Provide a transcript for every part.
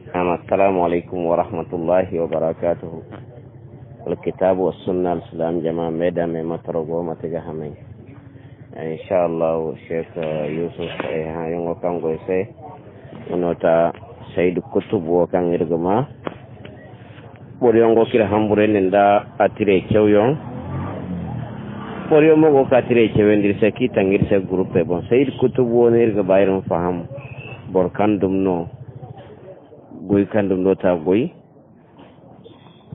السلام عليكم ورحمة الله وبركاته. الكتاب والسنة الإسلام جماعة ميدا مما ترغو ما تجاهمين إن شاء الله. الشيخ يوسف يونغو كان غويسي ونوتا سيد كتب وكان يرغما بوريونغو كير همبورين نندا أتيري كيويون بوريونغو غو كاتيري كيوين ديرسا كي تنغيرسا جروبي بون سيد كتب ونيرغ بايرون فهم بوركان دمنو goy kandum do ta goy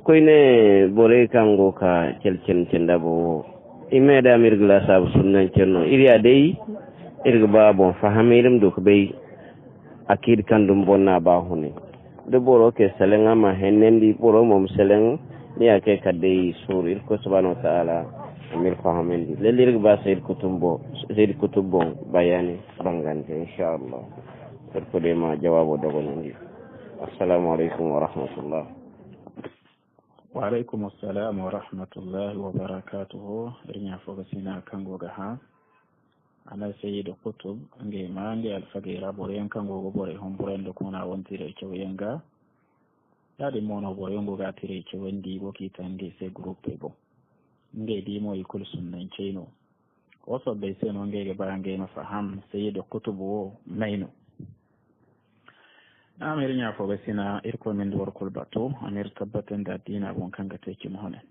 koyne bore kango ka celcen cenda bo imeda mirgla sab sunnan cenno iriya dey irga ba bon fahamirim do ko be akid kandum bonna ba hone de boro ke selenga ma henendi boro mom seleng ni ake kadde surir ko subhanahu wa ta'ala amir fahamendi lelirga ba sayid kutumbo bayani bangante inshallah ko de ma jawabo dogo ngi. السلام عليكم ورحمة الله. وعليكم السلام ورحمة الله وبركاته. رنيا فوقسنا كانغو غها أنا سيد الكتب أنجي ما عندي الفقيرة بوريان كانغو بوري هم بورين دكونا وانتيري كوينغا يادي مونا بوريونغو غاتيري كويندي وكي تانجي سي جروب بيبو نجي ديمو يكل سنن چينو وصل بيسينو نجي بارنجي مفهم سيد الكتب مينو amir nya fo besina irko min dor kul bato amir tabbatan da dina bon kanga take mu honen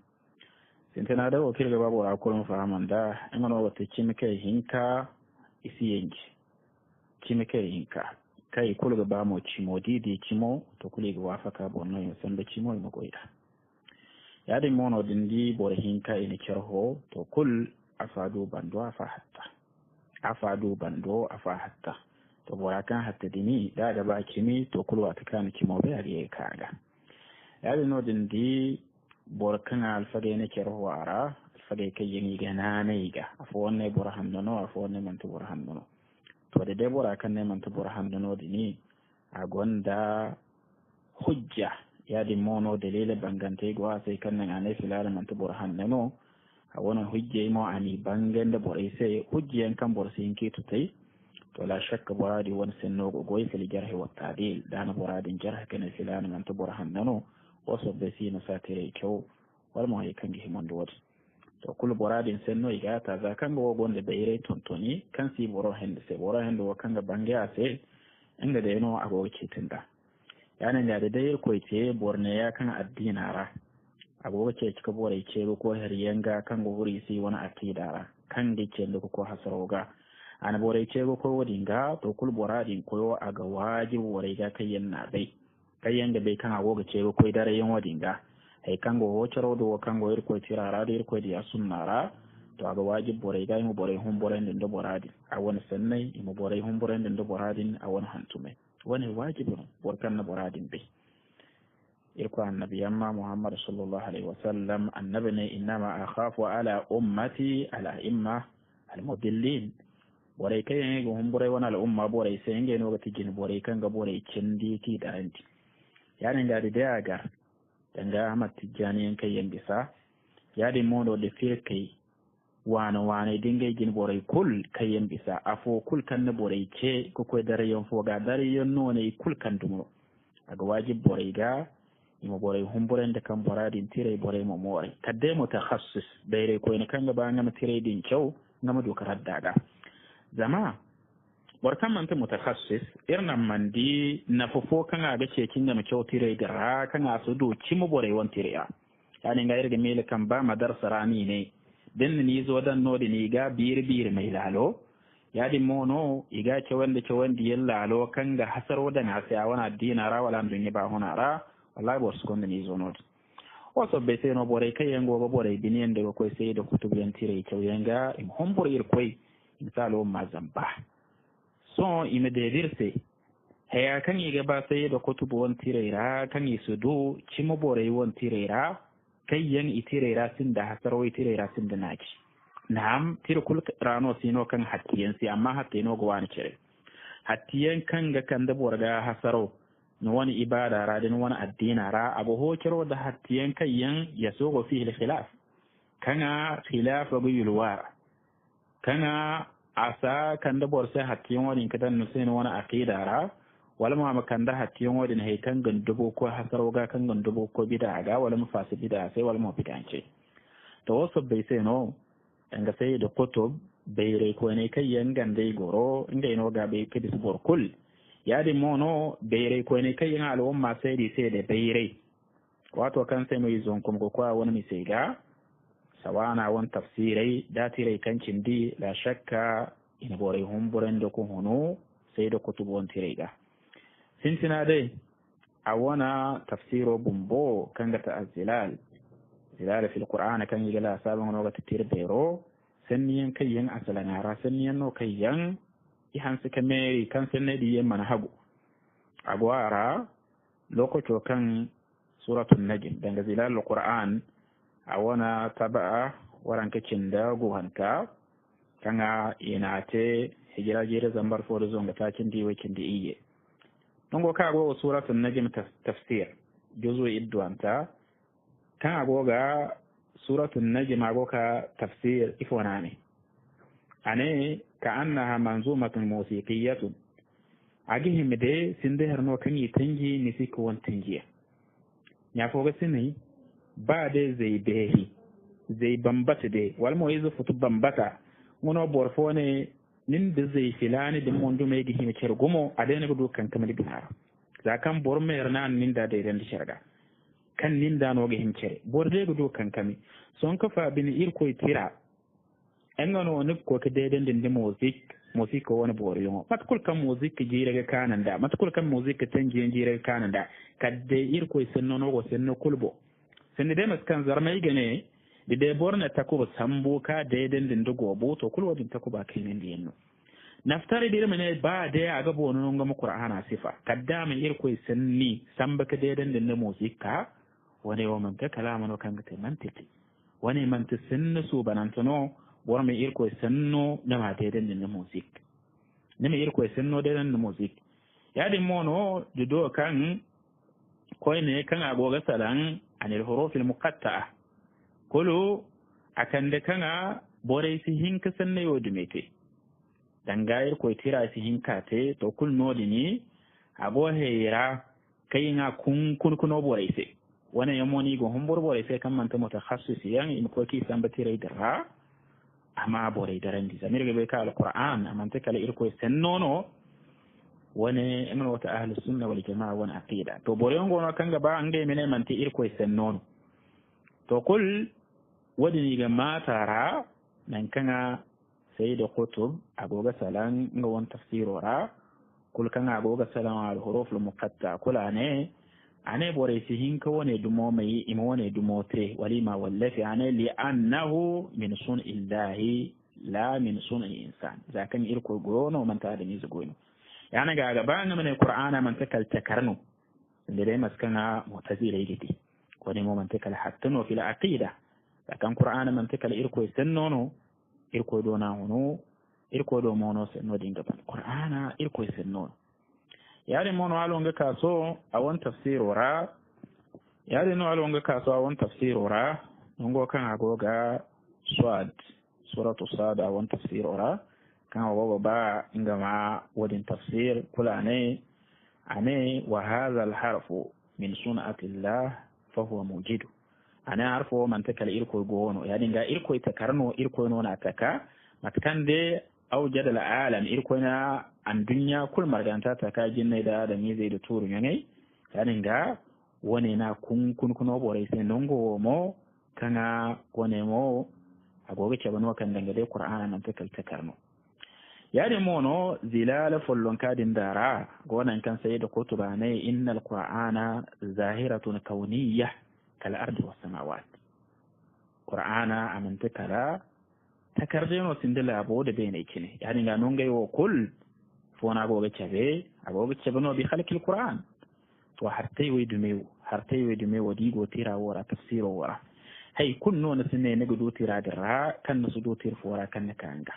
sintana da wakil ga babu akul fahamanda ngano wata kimike hinka isi yengi kimike hinka kai kul ga ba mo chimo didi chimo to kuli ga wafaka bonno yin sanda chimo mu goida ya de mono dindi bor hinka ina kerho to kul afadu bando afa hatta to bora kan hatta dini da ba kimi to kulwa ta kan kimo be ariye kaga yadin nodin di bor kan alfage ne kerwara alfage kai yin gana ne ga afo wanne bor handono afo wanne man to bor handono to de bora kan ne man to bor handono dini a gonda hujja yadin mono dalile bangante go sai kan nan ane filala man to bor handono a wannan hujje mo ani bangande bor sai hujjiyan kan bor sai ke tutai ولا شك برادي ونسنو غوي في الجرح والتعديل دانا برادي جرح كان فلان من تبرهن ننو وصف بسين ساتري كو والما هي كان جه من دور تو كل برادي سنو يغاتا ذا كان غو غون بيري تونتوني كان سي بروهن دو كان بانغي اسي inda da yano a gowace tunda yanin da dai ko ce borne ya kan addinara a gowace cika bore ce ko hariyanga kan gori sai wani akidara kan dice da ko hasaroga ana bore ce ko wadinga to kul boradin koyo aga wajibu wore ga kayen na bai kayen da bai kan agoga ce ko dare yin wadinga ai kango hocaro do kango ir ko tirara da ir ko dia sunnara to aga wajibu bore ga mu bore hum bore den do boradi a wani sannai mu bore hum bore den do boradin a wani hantume wani wajibu borkan na boradin bai ir ko annabi amma muhammad sallallahu alaihi wasallam annabi ne inma akhafu ala ummati ala imma al mudillin bore kai ne go humbure wana al'umma bore sai nge no gati jin bore kan ga bore cindi ti da anti yani ga da ga danga Ahmad Tijani yan kai yan bisa ya de modo de firkai wana dinga jin bore kul kai yan bisa afo kul kan ne bore ce ko ko dare yan fo ga dare yan no ne kul kan dumo aga wajib bore ga imo bore humbure da kan boradin tire bore mo more kadde mutakhassis bayre ko ne kan ga ba ngam tire din kyau ngam dokar daga zama warkan man ta mutakhassis irnan mandi na fofo kan ga ce kin da makyau tire da kan asu do cimo bore won tire ya yani ga irga mele kan ba madarsa rani ne den ni zo dan no ni ga bir mai lalo ya di mono iga ce wanda yan lalo kan ga hasaro da na sai wana dinara wala dunya ba honara wallahi bor su kon ni zo no wato be sai no bore kai yango ba bore biniyan da ko sai da kutubiyan tire kyau yanga in hombor ir koi misalo mazamba so ime de dirse heya kan yiga ba sai da kutubu won tirera kan yisudu cimo bore won tirera kayyan itirera sin da hasaro itirera sin da naki na'am tirkul rano sino kan hatiyan si amma hatino go wani cire hatiyan kan ga kan da borga hasaro no wani ibada radin wani addina ra abu hokiro da hatiyan kayyan yaso fi khilaf kana khilaf bi yulwara kana asa kan da borse hatiyan wani kadan nusin wani aqida ra wala ma makanda hatiyon wadin hay kan gandubo ko hasaroga kan gandubo ko bida ga wala mu fasi bida sai wala mu bidance to wasu bai sai no danga sai da kutub bai rai ko ne kai yan gande goro inda ino ga bai kidi subor kul ya di mono bai rai ko ne kai yan al'umma sai di sai da bai rai wato kan sai mai zon kuma ko wani mai sai ga sawana wani tafsirai datirai kancin di la shakka ina bore humburan da ko hono sai da kutubon tirai ga sintina dai a wana tafsiro bumbo kan ga ta'azzilal zilal fil qur'an kan yi la sabon no ga tir bero sanniyan kayyan asalan ara sanniyan no kayyan ihan suka mai kan sanne di yamma na hagu agwara lokacin kan suratul najm dan ga zilal qur'an a wana taba'a waran kacin da gohanta kanga ina te hijira jere zambar fo zonga takin di wakin di iye nongo ka go suratul najm tafsir juzu idwanta kan agoga suratul najm agoka tafsir ifonani ane ka annaha manzumatun musiqiyatun agihim de sinde herno kan yi tangi ni siko won tangiya ya foga sinai ba de zai behi zai bambata de wal mo yizo futu bambata wono borfone nin da zai filani da mondu mai gihi mai cergumo a daina gudu kan kamar binara za kan bor mai rana nin da ran da sharga kan nin da no gihin cere bor de gudu kan kami son kafa bin irko tira en no ne ko ke de den din music ko wani bor yo matkul kan music jire ga kananda matkul kan music tanji jire ga kananda kadde irko senno no go senno kulbo senni de maskan zarmai gane de borna takuba sambo ka de den din dugo boto kulwa din takuba kainin di yenno naftari dir mene ba de aga bono ngam qur'ana sifa kaddama irko sanni samba ka de den din musika wani wa man kalama no kan ta mantiti wani man tasanna su banantano warme irko sanno na ma de den din musik ne me irko sanno de den musik ya di mono do kan koyne kan agoga salan anil hurufil muqatta'a kolo akan da kana bore si hinka sanne yo dumete dangayir ko tira si hinka te to kul nodi ni ago heira kai nga kun kuno bore se wannan yamoni go hombor bore se kan manta mutakhasis yan in ko ki samba tira dara amma bore daran di zamir ga be ka alquran amma ta kala irko sannono wani in wata ahlus sunna wal jamaa wan aqida to bore ngo no kan ga ba an ga mene manti irko sannono to kul wadini ga matara nan kana sai da kutub agoga salan ga wani tafsirora kul kana agoga salan al huruf al muqatta kula ne ane bore si hinka wone dumo mai ima wone dumo te walima wallafi ane li annahu min sun illahi la min sun insan zakan irko gono man ta da mizu gono yana ga gaba ne mun qur'ana man ta kal takarnu inda dai maskana mu'tazila yake ko ne mu man ta kal hattano fil aqida kan qur'ana man ta kal irko sennono irko do na hono irko do mono senno dinga ban qur'ana irko sennono yare mono alonga kaso a won tafsirora yare no alonga kaso a won tafsirora ngo kan agoga swad suratu sad a won tafsirora kan agoga ba ingama wadin tafsir kulane ane wa hadha al harfu min sun'ati Allah fa huwa mujidu ana harfo man takal irko gono ya dinga irko takarno irko no na taka matkande au jadal alam irko na an dunya kul marganta ta ka jinne da mi zai da turu ne ya dinga wone na kun kuno bore sai nongo mo kana wone mo agoge ce bano kan danga dai qur'ana man takal takarno ya de mono zilala follon kadin dara gonan kan sai da kutuba ne innal qur'ana zahiratun kauniyyah kal ardi was samawat qur'ana amanta kala takardeno sindela abo de bene kine yani ga non gayo kul fona go gacabe abo gacabe no bi khalqil qur'an to hartay wedume wadi go tira wora tafsiro wora hay kunno na sinne ne go tira dira kan su do tir fora kan kanga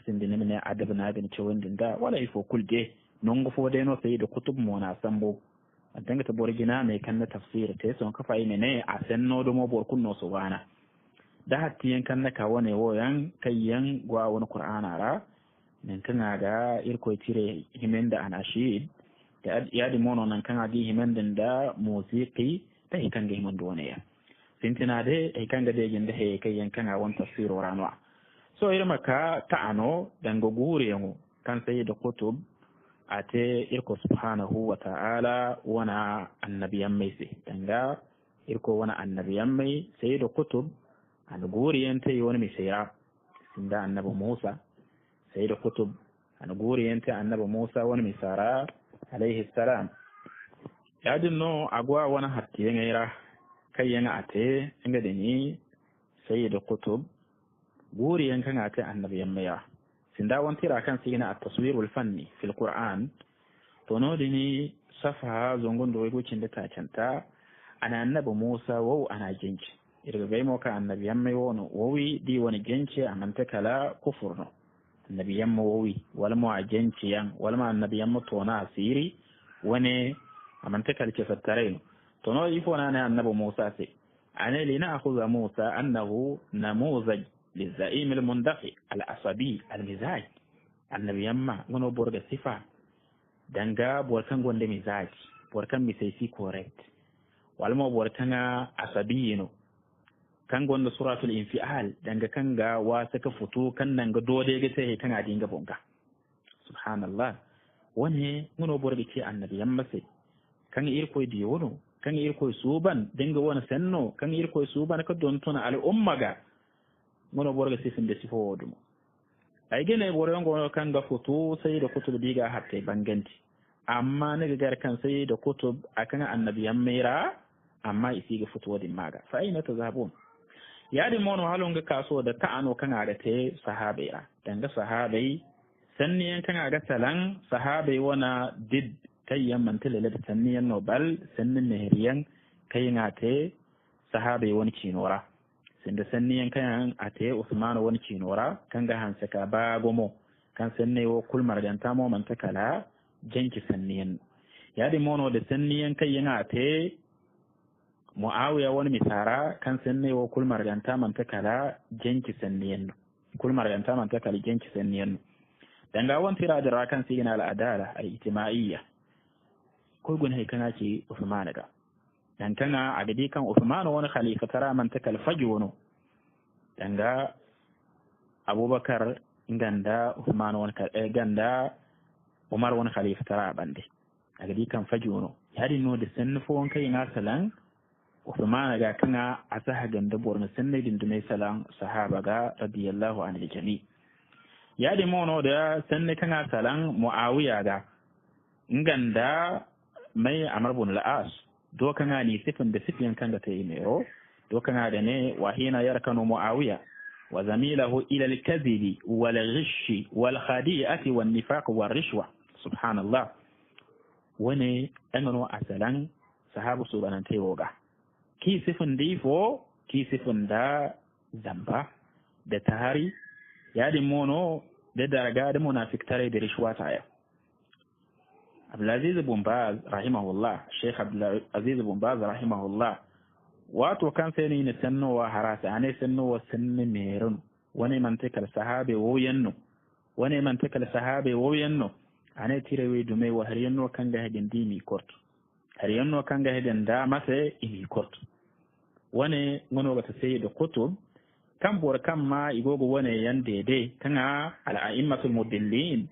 sinde ne ne adabna bin cewandin da wala ifo kulde non go fo de no sai da kutub mona sambo danga ta borgina mai kan na tafsir te son kafa yi ne a sanno do mo bor kunno so wana da hatiyan kan na kawo ne woyan kayyan gwa wani qur'ana ra nan tana ga irko tire himen da anashid ya di mono nan kan adi himanden da musiqi da hikan ga himan doniya sintina de hikan ga de gende he kai yankan a won tafsiro ranwa so irma ka ta'ano dango gure yango kan sai da kutub ate irko subhanahu wa ta'ala wana annabiyan mai sai danga irko wana annabiyan mai sai da kutub an gure yanta yi wani misira sinda annabi Musa sai da kutub an gure yanta annabi Musa wani misara alaihi salam ya dinno agwa wani hattiyen ira kai yana ate inga da ni sai da kutub gure yankan ate annabiyan mai sinda wantira kan sigina at-taswir wal-fanni fil Qur'an to no dini safa zongon do wego cin da ta canta ana annabi Musa wo ana jinci irga bai mo ka annabiyan mai wono wowi di wani jinci amanta kala kufurno annabiyan mo wowi wal mo ajenci yan wal ma annabiyan mo to na asiri wani amanta kala ce fattare to no ifo na annabi Musa sai ana lina akhudha Musa annahu namuzaj للزعيم المندفع العصبي المزاج النبي يما غنو بورغ صفه دنگا بوركان غوند مزاج بوركان ميسيسي كوريكت والما بوركان عصبي نو كان غوند سوره الانفعال دنگا كانغا واسكا فتو كان نانغا دودي ga sai kan adinga bonga subhanallah wani غنو بورغ ci annabi yamma sai kan irko di wono kan irko suban denga wona senno kan irko suban ka don tona al ummaga mono borga sifin da sifo wodumo ay gene borongo kan ga futu sai da kutub diga hatte banganti amma ne ga kan sai da kutub akan annabiyan mira amma isi ga futu wadin maga fa aina tazabun ya di mono halon ga kaso da ta'ano kan ga te sahabiya dan ga sahabai sanniyan kan ga talan sahabai wana did kayyan mantilale da sanniyan nobal sannin nehriyan kayyan te sahabai wani kinora da sanniyan kan ate Usman wani kinora kan ga hansa ka ba gomo kan sanne wo kulmar ganta mo man takala janki sanniyan ya di mono da sanniyan kai yana ate Muawiya wani misara kan sanne wo kulmar ganta man takala janki sanniyan kulmar ganta man takala janki sanniyan dan ga wani tira da rakan sigina al-adala al-ijtima'iyya ko gun hay kana ce Usman ga dan kana a gadi kan Uthman wani khalifa tara man ta kalfajo no danga Abubakar ganda Uthman wani ganda Umar wani khalifa tara bande a gadi kan fajo no yadi no da sannufo won kai na salan Uthman ga kana a saha ganda borno sanne din dumai salan sahaba ga radiyallahu anhu jami yadi mono da sanne kana salan Muawiya ga ganda mai Amr ibn al-As dokana ni sifin da sifin kan da tayi mero dokana da ne wahina yarkanu Muawiya wa zamilahu ila al-kadhibi wal ghishi wal khadi'ati wan nifaq war rishwa subhanallah wani angano asalan sahabu subanan tayoga ki sifin difo ki sifin da zamba da tahari yadi mono da daraga da munafik tare da rishwa taya Abdulaziz bin Baz rahimahullah Sheikh Abdulaziz bin Baz rahimahullah wato kan sai ne sannowa harasa ane sannowa sanne merun wani mantakal sahabe woyanno wani mantakal sahabe woyanno ane tirewe dume wa har yanno kan ga hedin dimi kort har yanno kan ga hedin da masa imi kort wani ngono ga sai da kutub kan bor kan ma igogo wani yan dede kana al-a'immatul mudillin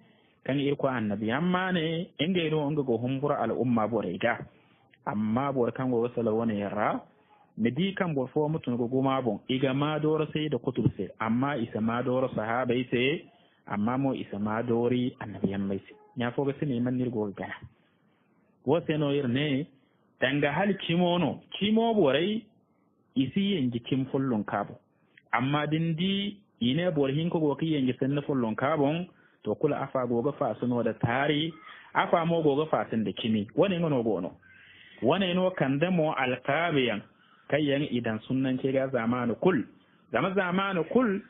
kan irko annabi amma ne inga iro onga go humbura al umma borega amma bor kan go wasala wani yara medi kan bor fo mutun go goma bon iga ma doro sai da kutub sai amma isa ma doro sahabai sai amma mo isa ma dori annabi amma sai nya fo ga sine man nirgo gana wose no irne danga hal kimo borai isi yenji kim fullun kabo amma dindi ine bor hinko go ki yenji sanna fullun kabon to kula afa goga fasuno da tari afa mo goga fasin da kimi wani ngono gono wani no kanda mo alqabiyan kayan idan sunnan ce ga zamanu kul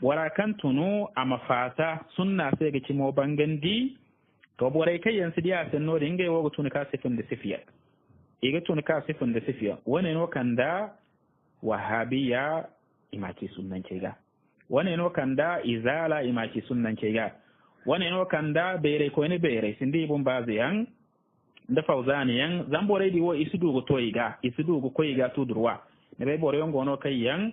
wara kan tunu a mafata sunna sai ga kimo bangandi to borai kayan su dia sanno da ingai wogo tunu ka sifin da sifiya iga tunu ka sifin da sifiya wani no kanda wahabiya imaci sunnan ce ga wani no kanda izala imaci sunnan ce ga wani no kanda bere ko ne bere sindi bun baziyan nda fawzani yang zambore di wo isudu go toyiga isudu go koyiga tudurwa ne be bore ngono kay yang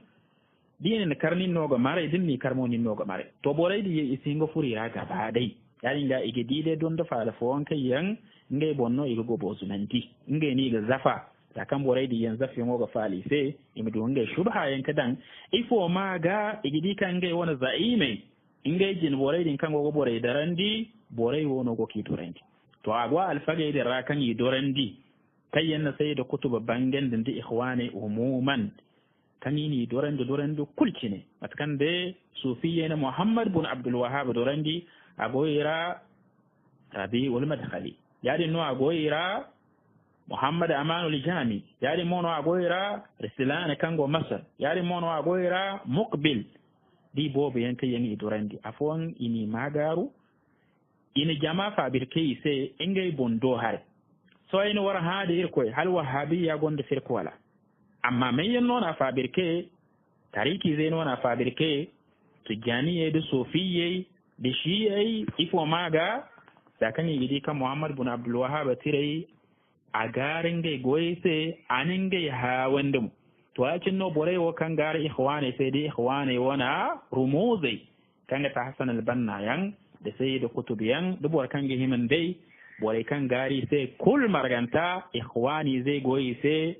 dine ne karni nogo mare dinni karmoni nogo mare to bore di isingo furira gaba dai yani ga ige dide don da fala fo on kay yang ngai bonno ige go bozunanti ngai ni ga zafa da kan bore di yan zafi ngogo fali se imi do ngai shubha yan kadan ifo ma ga ige di kan ngai wona zaime ngai jin bore din kan go bore darandi bore wono go kiturandi to agwa alfage da rakan yi dorandi kayyan sai da kutuba bangen din di ikhwani umuman kanini dorandi kulci ne matkan de sufiyya na Muhammad bin Abdul Wahhab dorandi agoira rabi wal madkhali yadi no agoira Muhammad Amanul Jami yadi mono agoira Rislan kango Masar yadi mono agoira Muqbil di bobe yanka yangi dorandi afwan ini magaru ini jama fabirke sai ingay bondo har so ina war hade irko hal wahabiyya gonda firko wala amma mai yanno na fabirke tariki zai no na fabirke tijaniye da sofiyye da shiyai ifo maga sakani gidi kan Muhammad bin Abdul Wahhab tirai a garin gai goyi sai anin gai ha wandum to yakin no bore wo kan gar ikhwane sai dai ikhwane wana rumuzai kan ta Hassan al-Banna yang da sai da kutubiyan dubuwar kan gihimin dai bore kan gari sai kul marganta ikhwani zai goyi sai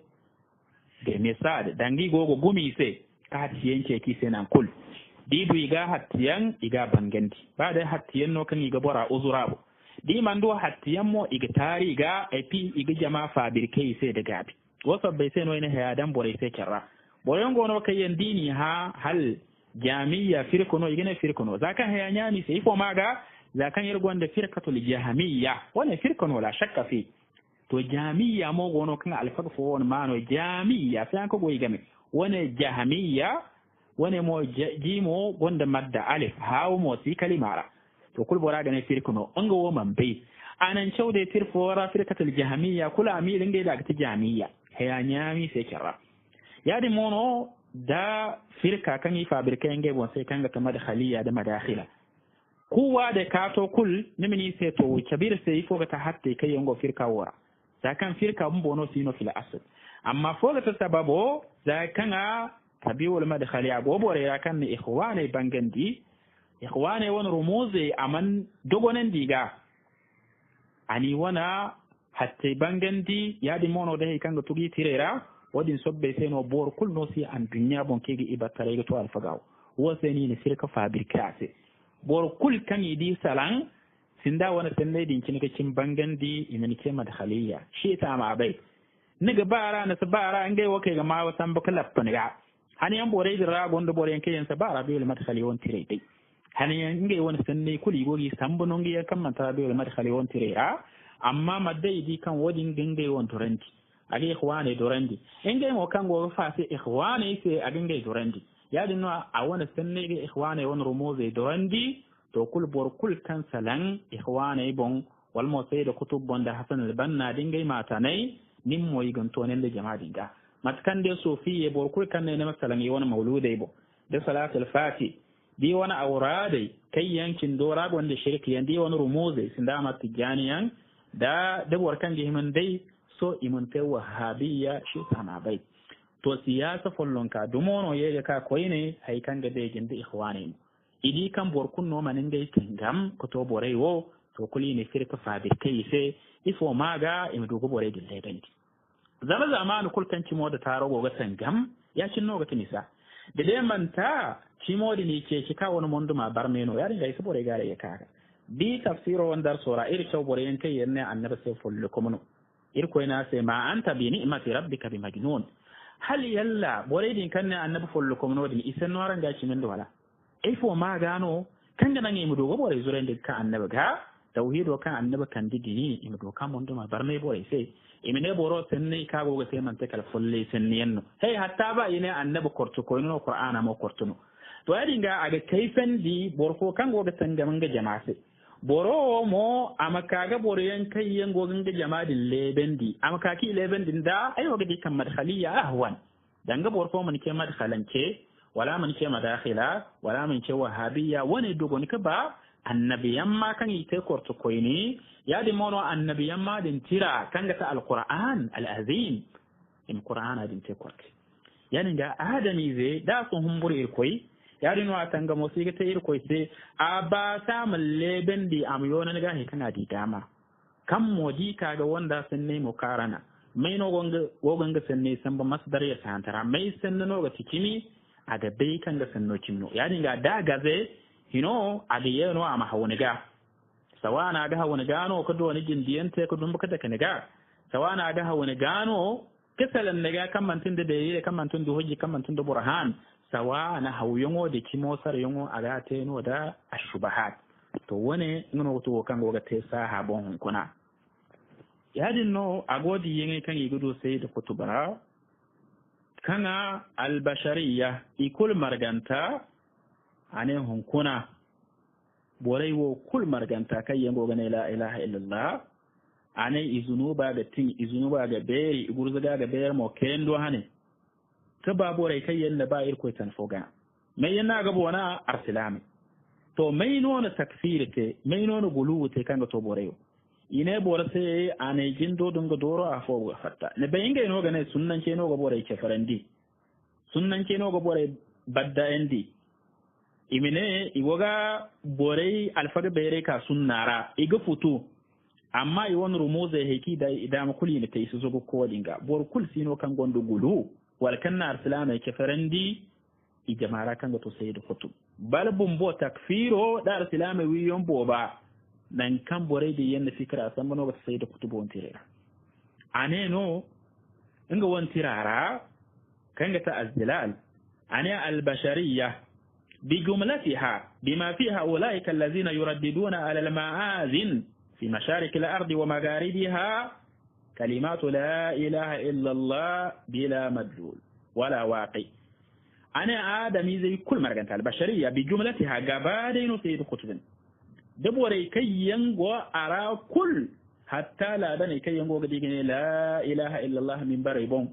ga misal dangi gogo gumi sai ka hatiyan ce ki sai nan kul dibu iga hatiyan iga banganti ba da hatiyan no kan iga bora uzurabu di mando hatiyan mo iga tari ga epi iga jama fabirkai sai da gabi wasu bai sai no ina haya dan bore sai kirra bore ngono kayen dini ha hal jamiya firkono igene firkono zakan haya nyami sai fo maga zakan yirgonda firkatul jahmiya wannan firkono la shakka fi to jamiya mo gono kan alfaq fo won mano jamiya sai an ko goyi game wannan jahmiya wannan mo jimo gonda madda alif hawo mo si kalimara to kul bora gane firkono an go man bai anan chaude firfo wara firkatul jahmiya kula mi linge da ta jamiya haya nyami sai kira yadi mono da firka kan yi fabirka yange bon sai kan ga kama da khaliya da madakhila kuwa da kato kul nimini sai to kabir sai fo ga ta hatte kai yango firka wara da kan firka mun bono sino fil asad amma fo ga ta sababo da kan a tabiwul madkhali ago bore ya kan ni ikhwane bangandi ikhwane won rumuzi aman dogonen diga ani wana hatte bangandi yadi mono da kan ga tugi tirera wadin sobbe sai no bor kul no si an dunya bon kege ibatare ga to alfagaw wo sai ni firka fabrikase bor kul kan yidi salan sinda wana sanne din kin ga kin bangandi imin ke madkhaliya shi ta ma bai niga bara na sabara ngai wo kai ga ma wasan bakala paniga hani an bore dira gondo bore yanke yan sabara bai madkhali won tire dai hani ngai wona sanne kuli gogi sambono ngai kan man ta bai madkhali won tire amma madai di kan wadin gangai won toranti agi ikhwane dorandi inge mo kango fa se ikhwane se aginge dorandi yadi no a wona sanne ge ikhwane won rumuze dorandi to kul bor kul kan salan ikhwane bon wal mo sai da kutub bonda Hasan al-Banna dinge mata nai nim mo yigan to ne da jama'a dinga matkan de sofiye bor kul kan ne masalan yi wona mauludai bo da salatul fati di wona awrade kai yankin dora gonde shirki yan di wona rumuze sinda matijaniyan da bor kan ge himan dai so imunte wahabiyya shi sama bai to siyasa follonka dumono yega ka koyne hay kanga de jinde ikhwani idi kan borkun no manin dai kingam ko to borai wo to kuli ne firka fabir kai sai ifo maga imdu go borai dille danti zama zamanu kulkan cimo da taro go gam ya cinno ga tinisa da dai manta cimo da ni ce shi ka wani monduma barmeno ya dinga isa borai gare ya kaka bi tafsiro wandar sura iri chaw borai yan kai yanne annabi sai follo komono irko ina sai ma anta bi ni'mati rabbika bi majnun hal yalla boredin kanne annabi follo ko no din isan noran ga cimin da wala ifo ma gano kan ga nan mu dogo bore zuren da kan annabi ga tauhido kan annabi kan didini mu do kan mun duma bar mai bore sai imine boro sanne ka go ga sai man takal folle sanne yanno hey hatta ba ine annabi korto ko no qur'ana mo kortuno to ya dinga aga kaifan di borko kan go ga tanga manga jama'a boro mo amakaga boro yan kai yan gogin ga jama'in lebendi amakaki lebendin da ayo ga dikan madkhaliya ahwan danga borko mun ke madkhalance wala mun ke madakhila wala mun ke wahabiyya wani dogon ka ba annabi yamma kan ite korto koyni yadi mono annabi yamma din tira kanga ta alquran alazim in qur'an adin te korke yani ga adami ze da sun humburi koy yadi no atanga mo siga te koy se abata malle bendi am yona ga he kana di dama kam modi kaga wanda sanne mu karana mai no gonga sanne samba masdar ya santara mai sanne no ga tikimi aga bai kan ga sanno kimno yani ga da gaze hino aga yeno ama hawniga sawana ga hawniga no ko do ni jindiyante ko dum kada kaniga sawana ga hawniga no kesalan naga kan mantun da yi kan mantun da hoji kan mantun da burhan sawana hawyongo da kimo sar yongo aga te no da ashubahat to wane ngono to kan go ga te sa bon kuna yadin no agodi yenge kan igudu sai da kutubara kana albashariya ikul marganta ane hunkuna borai wo kul marganta kai yango ga la ilaha illallah ane izunuba ga tin izunuba ga beri igurzaga ga bayar mo kendo hane ta ba borai kai yanda ba irko tan foga mai yana ga bona arsilami to mai nona takfirite mai nona guluwute kan ga to borai ine bora sai ane jindo dunga doro a fo fatta ne bayinga no gane sunnan ce no go bore ke farandi sunnan ce no go bore badda endi imine iwoga bore alfaga bere ka sunnara iga futu amma i won rumuze heki da idam kuli ne tay su zo ko dinga bor kul sino kan gondo gulu wal kanna arsalama ke farandi i jamara kan to sayyidu futu bal bumbo takfiro da arsalama wi yon boba nan kan bore da yanda fikra san bano ba sai da kutubu on tirera ane no inga won tirara kan ga ta azdilal ane albashariyya bi jumlatiha bima fiha ulaika allazina yuraddiduna ala almaazin fi masharik al-ard wa magharibiha kalimatu la ilaha illa allah bila madlul wala waqi ane adami zai kul marganta albashariyya bi jumlatiha gabadainu sayyid kutubin dabore kai yango ara kul hatta la bane kai yango ga digine la ilaha illallah min bare bon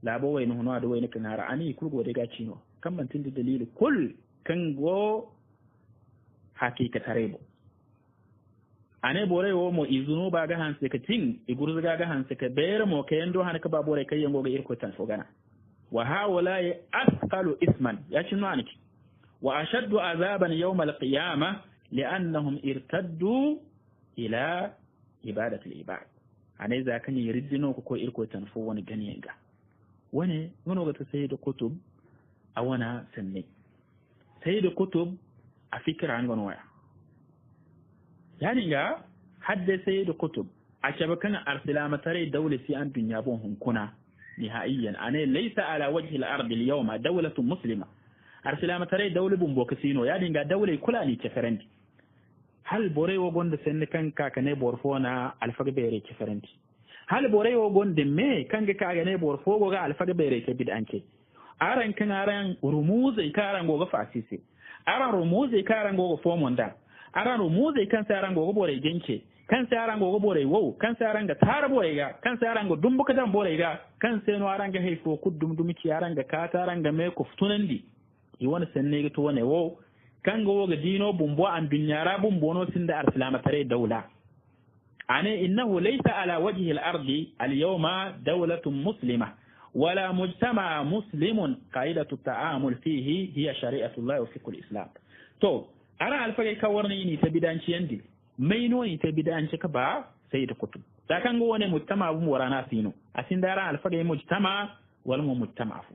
la bo wayno hono ado wayno kanara ani kul go de ga cino kan man tindi dalili kul kan go hakika tarebo ane bore wo mo izunu ba ga hanse ka tin igurzu ga hanse ka bere mo kayendo hanaka ba bore kai yango ga irko tan fogana wa hawla asqalu isman ya cino aniki wa ashaddu azaban yawm al-qiyamah لأنهم ارتدوا إلى عبادة العباد أنا إذا كان يردنوا كو إركو تنفو ونغنيغا وني ونغت سيد كتب أونا سني سيد كتب أفكر عن غنويا يعني حد سيد كتب أشبكنا أرسلام تري دولة في أن دنيابهم كنا نهائيا أنا ليس على وجه الأرض اليوم دولة مسلمة أرسلام تري دولة بمبوكسينو يعني دولة كلاني تفرنتي hal bore wo gonde senne kan kakane borfona alfaga bere ke farenti hal bore wo gonde me kange kagane borfo go ga alfaga bere ke bidanke aran kan aran rumuze ikaran go ga fasise aran rumuze ikaran go fo monda aran rumuze kan saran go bore genke kan saran go bore wo kan saran ga tar bore ga kan saran go dumbuka dan bore ga kan sai no aran ga haifo kuddum dumiki aran ga kataran ga me ko futunandi yi wani senne ga to wane wo kan go ga dino bumbo an dunyara bumbo no sinda arsalama tare daula ane innahu laysa ala wajhi al-ardi al-yawma dawlatun muslima wala mujtama muslimun qaidatu at-ta'amul fihi hiya shari'atu Allah wa fiqh al-islam to ara alfage kawarni ni ta bidanci yandi mai no ni ta bidanci ka ba sai da kutub da kan go wani mujtama bu warana sino asin dara alfage mujtama wal mujtama fu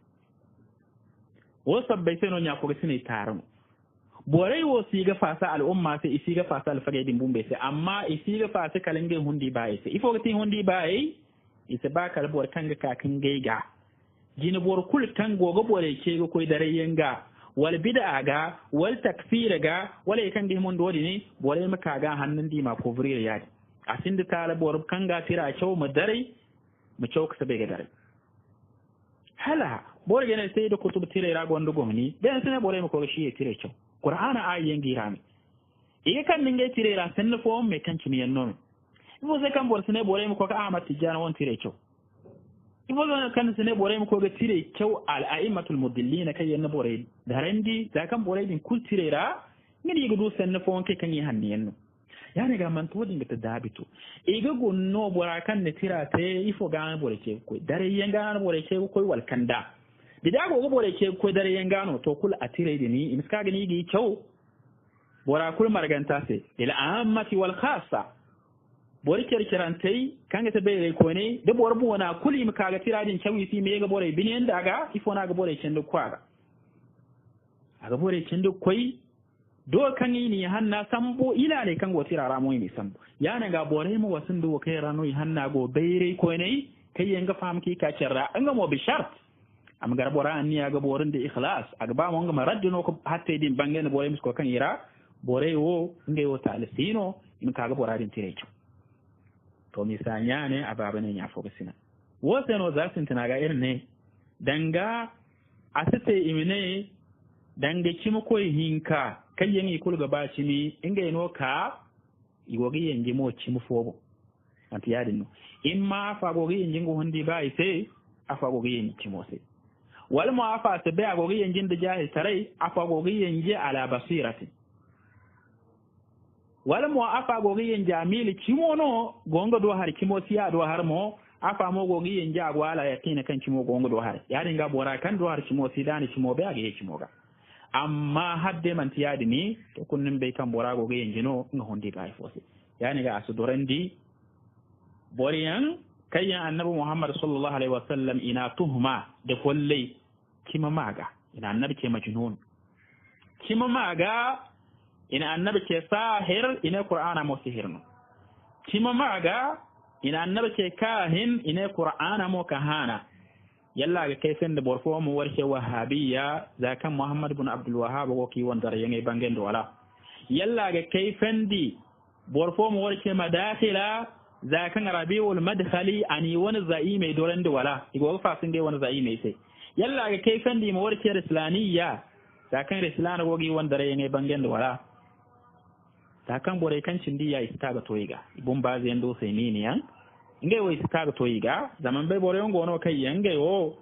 wasabbai sai no nya ko sine taron borai wo siga fasa al'umma sai isiga fasa alfage din bumbe sai amma isiga fasa kalange hundi bai sai ifo gati hundi bai ita ba kal bor kanga kakin geiga jini bor kul kan gogo bore ke go koy dare yenga wal bid'a ga wal takfir ga wala kan di mun dodi ne bore maka ga hannun di ma ko vure ya asin da tala bor kanga tira cew mu dare mu cew ka sabe ga dare hala bor gene sai da kutub tire ra gondo gomni ben sai bore mu ko shi tire cew qur'ana ayen girami e kan ninge tire ra sen fo me kan cimi yanno ibo se kan bor sene bore mu ko ka amati jana won tire cew ibo kan sene bore mu ko ga tire cew al a'immatul mudillina kay yanno bore darandi da kan bore din kul tire ra ngini gudu sen fo ke kan yi hanniyen no yani ga man to dinga ta dabito iga gonno bora kan ne tirate ifo ga bore ke ko dare yenga bore ke ko wal kanda bida go bore ke ko dare yenga no to kul atire dini in ska gani gi kyau bora kul marganta se ila ammati wal khassa bore kirkirantai kanga ta bai ko ne da bor bu wana kuli mu kaga tiradin kyawi fi me ga bore binin daga ifo na ga bore ken da kwaga aga bore ken da koi do kan ni hanna sambo ila ne kan go tirara mo ni sambo yana ga bore mu wasun do kai rano hanna go beire ko ne kai yanga fam ki ka cerra an ga mo bi shart am gar bora an ya ga borin da ikhlas aga ba mo ga raddino ko hatta din bangen bore mis ko kan ira bore wo ngai wo talisino in ka ga bora din tire to misanya ne ababa ne ya foga sina wose no zasin tanaga irin ne danga asite imine danga kimo koy hinka kayen ikul gaba cimi inga ino ka igogi yengi mo kimo fobo anti yadin no imma fa gogi yengi ngo hondi bai sai afa gogi yengi kimo sai wal ma afa se be gogi yengi da jahi tarai afa gogi yengi ala basirati wal mo afa gogi yengi amili kimo no gonga do har kimo siya do har mo afa mo gogi yengi agwala yakina kan kimo gonga do har yadin ga bora kan do har kimo sidani kimo be age kimo ga amma hadde man tiyadi ni to kunnin be kan bora goge yenjino nga hondi ga fosi yani ga asu dorandi boriyan kayyan annabi Muhammad sallallahu alaihi wasallam ina tuhma de kollai kima maga ina annabi ke majnun kima maga ina annabi ke sahir ina qur'ana mo sihirno kima maga ina annabi ke kahin ina qur'ana mo kahana yalla ga kayfen da borfo mu warke wahabiyya zakan Muhammad ibn Abdul Wahhab ko ki won dare yangai bangen do wala yalla ga kayfen di borfo mu warke madakhila zakan Rabiul Madkhali ani wani za'i mai doran da wala igo fa sun dai wani za'i mai sai yalla ga kayfen di mu warke Rislaniyya zakan Rislan ko gi won dare yangai bangen do wala zakan bore kan cindi ya istaga toyiga ibun bazi yando sai ni yan ngai wo istaga toyiga zaman be bore ngo no kai ngai wo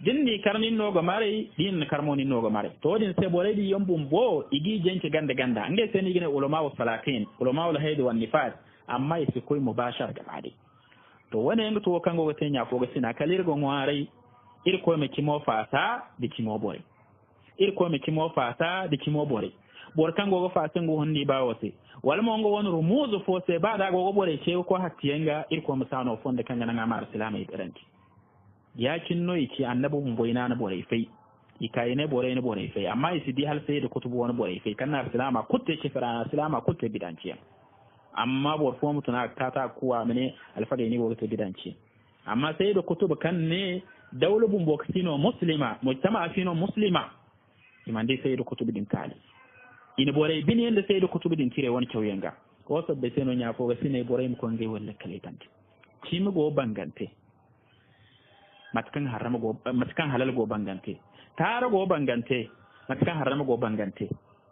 dinni karnin no go mare din karmoni no go mare to din se bore di yombum bo igi jenke ganda ganda ngai se ni gine ulama wa salatin ulama wal haid wan nifas amma isi koy mubashar gabade to wani ngo to kango go tenya ko go sina kalir go ngware ir ko me kimo fasa di kimo bore ir ko me kimo fasa di kimo bore bor kango go fasa ngo honni ba wose wala mo ngo won rumuzu fose ba da go bore ce ko hatiyenga ir ko musano fonde kanga nga mar islam e garanti ya kinno iki annabi mun boyna na bore fai ikai ne bore fai amma isi di hal sai da kutubu wani bore fai kana islama kutte ce fara islama kutte bidanciya amma bor fo mutuna tata kuwa mene alfade ni go to bidanci amma sai da kutubu kan ne dawlubun boksino muslima mujtama fino muslima imande sai da kutubu din kali ina bore bin yanda sai da kutubu din tire wani kyauyenga ko sabbe sai no nya fo ga sine bore mu ko ngai walla kale tanti kimi go bangante matkan harama go matkan halal go bangante tara go bangante matkan harama go bangante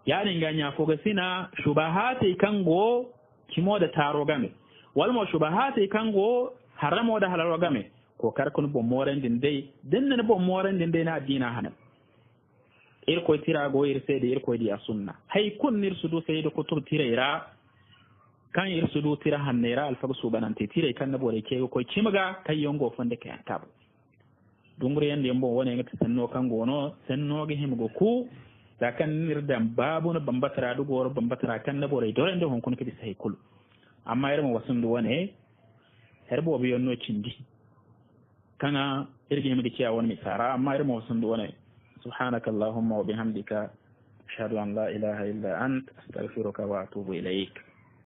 ya dinga nya fo ga sina shubahati kango kimo da taro game wal mo shubahati kango haramo da halal game ko karkun bo moren din dai dinna bo moren din dai na dina hanan irko tira go irse da irko di sunna hay kun nirsudu sai da kutub tiraira kan irsudu tira hannera alfagu subanante tire kan nabo da ke ko kimaga kai yongo fonde kai tab dungure yande yambo wone ngata sanno kan gono sanno ge himgo ku da kan nirdam babu na bambatara du goro bambatara kan nabo da dole ndo hon kun kidi sai kul amma irmo wasundu wone herbo bi yonno cindi kana irge himgo ciya won mi sara amma irmo wasundu wone سبحانك اللهم وبحمدك أشهد أن لا إله إلا أنت أستغفرك وأتوب إليك